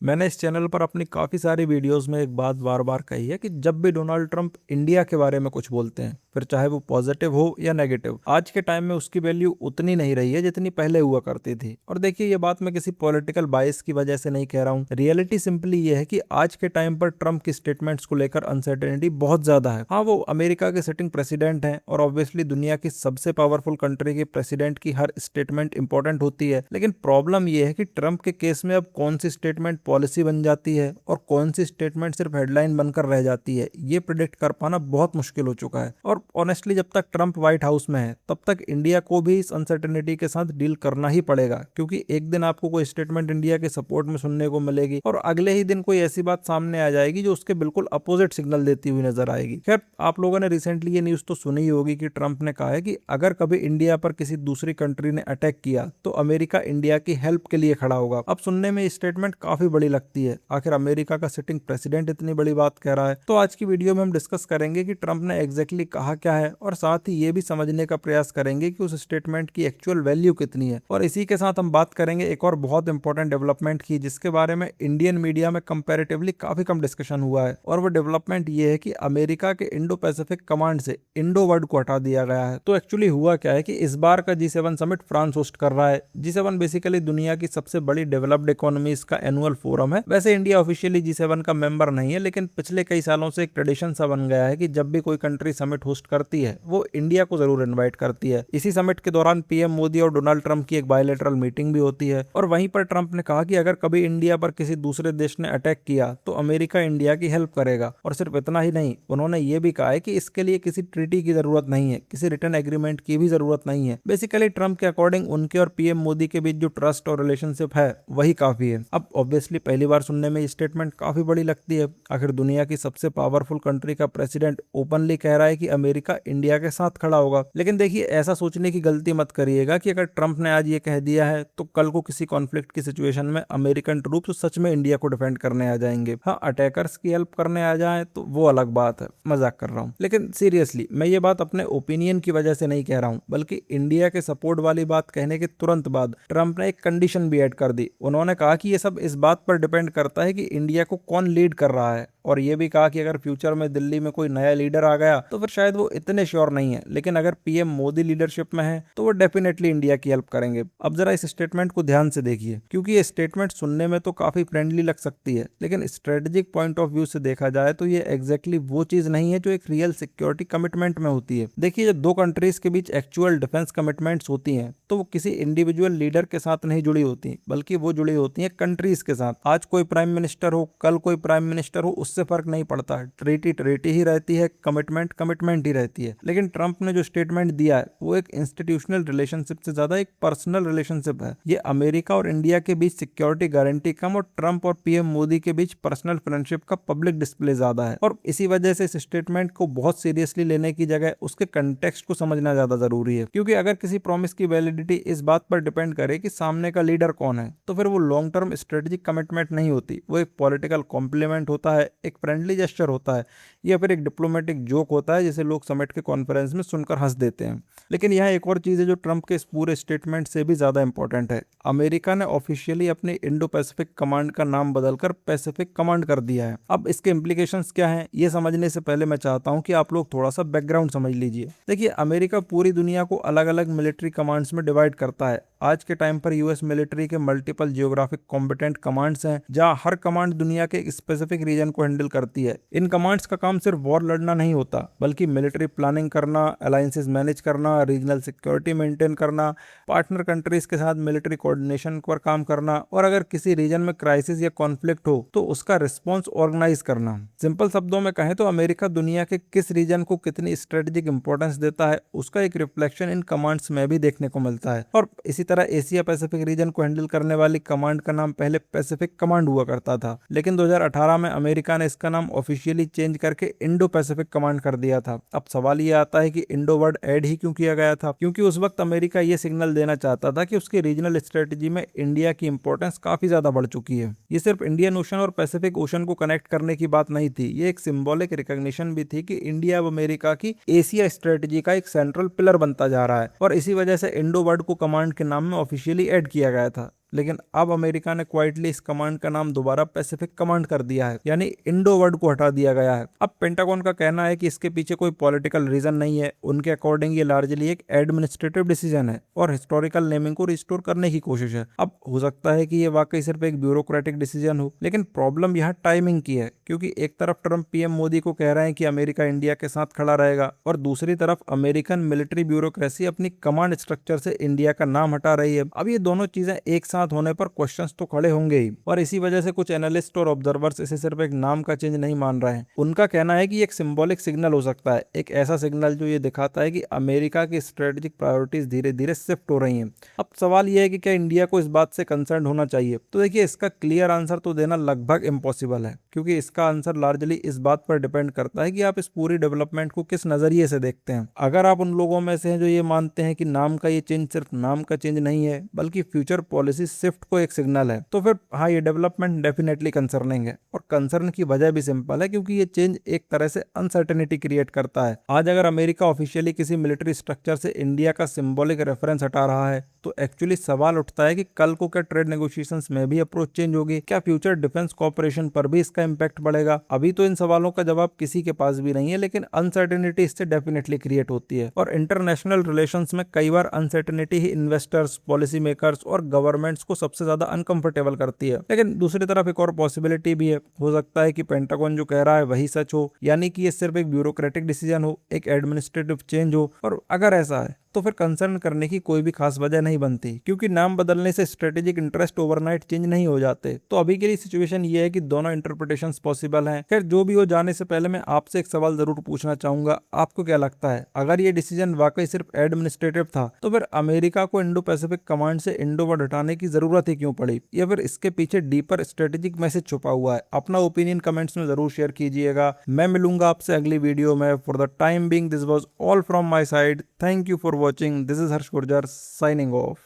मैंने इस चैनल पर अपनी काफ़ी सारी वीडियोस में एक बात बार बार कही है कि जब भी डोनाल्ड ट्रंप इंडिया के बारे में कुछ बोलते हैं, फिर चाहे वो पॉजिटिव हो या नेगेटिव, आज के टाइम में उसकी वैल्यू उतनी नहीं रही है जितनी पहले हुआ करती थी। और देखिए, ये बात मैं किसी पॉलिटिकल बायस की वजह से नहीं कह रहा हूँ। रियलिटी सिंपली ये है कि आज के टाइम पर ट्रंप की स्टेटमेंट्स को लेकर अनसर्टेनिटी बहुत ज्यादा है। हाँ, वो अमेरिका के सिटिंग प्रेसिडेंट हैं और ऑब्वियसली दुनिया की सबसे पावरफुल कंट्री के प्रेसिडेंट की हर स्टेटमेंट इंपॉर्टेंट होती है, लेकिन प्रॉब्लम ये है कि ट्रंप के केस में अब कौन सी स्टेटमेंट पॉलिसी बन जाती है और कौन सी स्टेटमेंट सिर्फ हेडलाइन बनकर रह जाती है, ये प्रिडिक्ट कर पाना बहुत मुश्किल हो चुका है। और ऑनेस्टली, जब तक ट्रंप व्हाइट हाउस में है तब तक इंडिया को भी इस अनसर्टेनिटी के साथ डील करना ही पड़ेगा, क्योंकि एक दिन आपको कोई स्टेटमेंट इंडिया के सपोर्ट में सुनने को मिलेगी और अगले ही दिन कोई ऐसी बात सामने आ जाएगी जो उसके बिल्कुल अपोजिट सिग्नल देती हुई नजर आएगी। खैर, आप लोगों ने रिसेंटली ये न्यूज तो सुनी ही होगी कि ट्रंप ने कहा है कि अगर कभी इंडिया पर किसी दूसरी कंट्री ने अटैक किया तो अमेरिका इंडिया की हेल्प के लिए खड़ा होगा। अब सुनने में स्टेटमेंट काफी बड़ी लगती है, आखिर अमेरिका का सिटिंग प्रेसिडेंट इतनी बड़ी बात कह रहा है। तो आज की वीडियो में हम डिस्कस करेंगे कि ट्रंप ने एग्जैक्टली कहा क्या है और साथ ही ये भी समझने का प्रयास करेंगे कि उस स्टेटमेंट की एक्चुअल वैल्यू कितनी है। और इसी के साथ हम बात करेंगे एक और बहुत इंपॉर्टेंट डेवलपमेंट की, जिसके बारे में इंडियन मीडिया में कंपैरेटिवली काफी कम डिस्कशन हुआ है। और वो डेवलपमेंट ये है कि अमेरिका के इंडो पैसिफिक कमांड से इंडो वर्ड को हटा दिया गया है। तो एक्चुअली हुआ क्या है कि इस बार का G7 समिट फ्रांस होस्ट कर रहा है। G7 बेसिकली दुनिया की सबसे बड़ी डेवलप्ड इकोनॉमीज का एनुअल फोरम है। वैसे इंडिया ऑफिशियली G7 का मेंबर नहीं है, लेकिन पिछले कई सालों से एक ट्रेडिशन सा बन गया है कि जब भी कोई कंट्री समिट होस्ट करती है वो इंडिया को जरूर इन्वाइट करती है। इसी समिट के दौरान पीएम मोदी और डोनाल्ड ट्रंप की एक बायलैटरल मीटिंग भी होती है और वहीं पर ट्रंप ने कहा कि अगर कभी इंडिया पर किसी दूसरे देश ने अटैक किया तो अमेरिका इंडिया की हेल्प करेगा। और सिर्फ इतना ही नहीं, उन्होंने ये भी कहा है कि इसके लिए किसी ट्रीटी की जरूरत नहीं है, किसी रिटर्न एग्रीमेंट की भी जरूरत नहीं है। बेसिकली ट्रंप के अकॉर्डिंग उनके और पीएम मोदी के बीच जो ट्रस्ट और रिलेशनशिप है वही काफी है। अब ऑब्वियसली पहली बार सुनने में ये स्टेटमेंट काफी बड़ी लगती है। आखिर दुनिया की सबसे पावरफुल कंट्री का प्रेसिडेंट ओपनली कह रहा है कि अमेरिका इंडिया के साथ खड़ा होगा। लेकिन देखिए, ऐसा सोचने की गलती मत करिएगा कि अगर ट्रंप ने आज ये कह दिया है तो कल को किसी कॉन्फ्लिक्ट की सिचुएशन में अमेरिकन ट्रूप्स सच में इंडिया को डिफेंड करने आ जाएंगे। हाँ, अटैकर्स की हेल्प करने आ जाए तो वो अलग बात है, मजाक कर रहा हूँ। लेकिन सीरियसली, मैं ये बात अपने ओपिनियन की वजह से नहीं कह रहा हूँ, बल्कि इंडिया के सपोर्ट वाली बात कहने के तुरंत बाद ट्रंप ने एक कंडीशन भी ऐड कर दी। उन्होंने कहा कि ये सब इस बात पर डिपेंड करता है कि इंडिया को कौन लीड कर रहा है, और ये भी कहा कि अगर फ्यूचर में दिल्ली में कोई नया लीडर आ गया तो फिर शायद वो इतने श्योर नहीं है, लेकिन अगर पीएम मोदी लीडरशिप में है तो वो डेफिनेटली इंडिया की हेल्प करेंगे। अब जरा इस स्टेटमेंट को ध्यान से देखिए, क्योंकि ये स्टेटमेंट सुनने में तो काफी फ्रेंडली लग सकती है, लेकिन स्ट्रेटेजिक पॉइंट ऑफ व्यू से देखा जाए तो ये एग्जैक्टली वो चीज नहीं है जो एक रियल सिक्योरिटी कमिटमेंट में होती है। देखिए, जब दो कंट्रीज के बीच एक्चुअल डिफेंस कमिटमेंट्स होती हैं तो वो किसी इंडिविजुअल लीडर के साथ नहीं जुड़ी होती, बल्कि वो जुड़ी होती हैं कंट्रीज के साथ। आज कोई प्राइम मिनिस्टर हो, कल कोई प्राइम मिनिस्टर हो, उससे फर्क नहीं पड़ता। ट्रीटी ट्रीटी ही रहती है, कमिटमेंट कमिटमेंट ही रहती है। लेकिन ट्रंप ने जो स्टेटमेंट दिया है वो एक इंस्टीट्यूशनल रिलेशनशिप से ज्यादा एक पर्सनल रिलेशनशिप है। ये अमेरिका और इंडिया के बीच सिक्योरिटी गारंटी कम और ट्रंप और पीएम मोदी के बीच पर्सनल फ्रेंडशिप का पब्लिक डिस्प्ले ज्यादा है। और इसी वजह से इस स्टेटमेंट को बहुत सीरियसली लेने की जगह उसके कंटेक्स्ट को समझना ज्यादा जरूरी है, क्योंकि अगर किसी प्रॉमिस की वैलिडिटी इस बात पर डिपेंड करे कि सामने का लीडर कौन है तो फिर वो लॉन्ग टर्म स्ट्रेटेजिक कमिटमेंट नहीं होती, वो एक पॉलिटिकल कॉम्प्लीमेंट होता है, एक फ्रेंडली जेस्चर होता है, या फिर एक डिप्लोमेटिक जोक होता है जिसे लोग समिट के कॉन्फ्रेंस में सुनकर हंस देते हैं। लेकिन यहाँ एक और चीज है जो ट्रंप के इस पूरे स्टेटमेंट से भी ज्यादा इंपॉर्टेंट है। अमेरिका ने ऑफिशियली अपने इंडो पैसिफिक कमांड का नाम बदलकर पैसिफिक कमांड कर दिया है। अब इसके इम्प्लीकेशंस क्या हैं, ये समझने से पहले मैं चाहता हूँ कि आप लोग थोड़ा सा बैकग्राउंड समझ लीजिए। देखिए, अमेरिका पूरी दुनिया को अलग अलग मिलिट्री कमांड्स में डिवाइड करता है। आज के टाइम पर यूएस मिलिट्री के मल्टीपल जियोग्राफिक कॉम्पिटेंट कमांड्स हैं, जहां हर कमांड दुनिया के एक स्पेसिफिक रीजन को हैंडल करती है। इन कमांड्स का काम सिर्फ वॉर लड़ना नहीं होता, बल्कि मिलिट्री प्लानिंग करना, अलायंसेस मैनेज करना, रीजनल सिक्योरिटी मेंटेन करना, पार्टनर कंट्रीज के साथ मिलिट्री कोऑर्डिनेशन पर काम करना, और अगर किसी रीजन में क्राइसिस या कॉन्फ्लिक्ट हो तो उसका रिस्पॉन्स ऑर्गेनाइज करना। सिंपल शब्दों में कहें तो अमेरिका दुनिया के किस रीजन को कितनी स्ट्रेटेजिक इंपॉर्टेंस देता है उसका एक रिफ्लेक्शन इन कमांड्स में भी देखने को मिलता है। और इसी तरह एशिया पैसिफिक रीजन को हैंडल करने वाली कमांड का नाम पहले पैसिफिक कमांड हुआ करता था, लेकिन 2018 में अमेरिका ने इसका नाम ऑफिशियली चेंज करके इंडो पैसिफिक कमांड कर दिया था। अब सवाल ये आता है कि इंडो वर्ड ऐड ही क्यों किया गया था, क्योंकि उस वक्त अमेरिका ये सिग्नल देना चाहता था कि उसकी रीजनल स्ट्रेटेजी में इंडिया की इंपॉर्टेंस काफी ज्यादा बढ़ चुकी है। ये सिर्फ इंडियन ओशन और पैसिफिक ओशन को कनेक्ट करने की बात नहीं थी, ये एक सिंबॉलिक रिकॉग्निशन भी थी कि इंडिया अब अमेरिका की एशिया स्ट्रेटेजी का एक सेंट्रल पिलर बनता जा रहा है। और इसी वजह से इंडो वर्ड को कमांड के नाम में ऑफिशियली ऐड किया गया था। लेकिन अब अमेरिका ने क्वाइटली इस कमांड का नाम दोबारा पैसिफिक कमांड कर दिया है, यानी इंडो वर्ड को हटा दिया गया है। अब पेंटागन का कहना है कि इसके पीछे कोई पॉलिटिकल रीजन नहीं है। उनके अकॉर्डिंग ये लार्जली एक एडमिनिस्ट्रेटिव डिसीजन है और हिस्टोरिकल नेमिंग को रिस्टोर करने की कोशिश है। अब हो सकता है कि ये वाकई सिर्फ एक ब्यूरोक्रेटिक डिसीजन हो, लेकिन प्रॉब्लम यहाँ टाइमिंग की है, क्योंकि एक तरफ ट्रंप पीएम मोदी को कह रहे हैं कि अमेरिका इंडिया के साथ खड़ा रहेगा और दूसरी तरफ अमेरिकन मिलिट्री ब्यूरोक्रेसी अपनी कमांड स्ट्रक्चर से इंडिया का नाम हटा रही है। अब ये दोनों चीजें एक साथ होने पर क्वेश्चंस तो खड़े होंगे ही, और इसी वजह से कुछ एनालिस्ट और ऑब्जर्वर्स इसे सिर्फ एक नाम का चेंज नहीं मान रहे हैं। उनका कहना है कि एक सिंबॉलिक सिग्नल हो सकता है, एक ऐसा सिग्नल जो ये दिखाता है कि अमेरिका की स्ट्रेटेजिक प्रायोरिटीज धीरे धीरे शिफ्ट हो रही हैं। अब सवाल यह है कि क्या इंडिया को इस बात से कंसर्न होना चाहिए? तो देखिए, इसका क्लियर आंसर तो देना लगभग इम्पॉसिबल है, क्योंकि इसका आंसर लार्जली इस बात पर डिपेंड करता है कि आप इस पूरी डेवलपमेंट को किस नजरिए से देखते हैं। अगर आप उन लोगों में से हैं जो ये मानते हैं कि नाम का ये चेंज सिर्फ नाम का चेंज नहीं है, बल्कि फ्यूचर पॉलिसी शिफ्ट को एक सिग्नल है, तो फिर हाँ, ये डेवलपमेंट डेफिनेटली कंसर्निंग है। और कंसर्न की वजह भी सिंपल है, क्योंकि ये चेंज एक तरह से अनसर्टेनिटी क्रिएट करता है। आज अगर अमेरिका ऑफिशियली किसी मिलिट्री स्ट्रक्चर से इंडिया का सिंबॉलिक रेफरेंस हटा रहा है, तो एक्चुअली सवाल उठता है कि कल को क्या ट्रेड नेगोशिएशंस में भी अप्रोच चेंज होगी? क्या फ्यूचर डिफेंस कॉपरेशन पर भी इसका इंपैक्ट बढ़ेगा? अभी तो इन सवालों का जवाब किसी के पास भी नहीं है, लेकिन अनसर्टेनिटी इससे डेफिनेटली क्रिएट होती है। और इंटरनेशनल रिलेशंस में कई बार अनसर्टेनिटी ही इन्वेस्टर्स, पॉलिसी मेकर्स और गवर्नमेंट्स को सबसे ज्यादा अनकंफर्टेबल करती है। लेकिन दूसरी तरफ एक और पॉसिबिलिटी भी है, हो सकता है कि पेंटागन जो कह रहा है वही सच हो, यानी कि ये सिर्फ एक ब्यूरोक्रेटिक डिसीजन हो, एक एडमिनिस्ट्रेटिव चेंज हो। और अगर ऐसा है तो फिर कंसर्न करने की कोई भी खास वजह नहीं बनती, क्योंकि नाम बदलने से स्ट्रेटेजिक इंटरेस्ट ओवरनाइट चेंज नहीं हो जाते। तो अभी के लिए सिचुएशन ये है कि दोनों इंटरप्रिटेशंस पॉसिबल हैं। खैर, जो भी हो, जाने से पहले मैं आपसे एक सवाल जरूर पूछना चाहूंगा, आपको क्या लगता है, अगर ये डिसीजन वाकई सिर्फ एडमिनिस्ट्रेटिव था, तो फिर अमेरिका को इंडो पैसिफिक कमांड से इंडो वर्ड हटाने की जरूरत ही क्यों पड़ी, या फिर इसके पीछे डीपर स्ट्रेटेजिक मैसेज छुपा हुआ है? अपना ओपिनियन कमेंट्स में जरूर शेयर कीजिएगा। मैं मिलूंगा आपसे अगली वीडियो में। For the time being, this was all from my side. Thank you for watching. This is Harsh Gurjar signing off.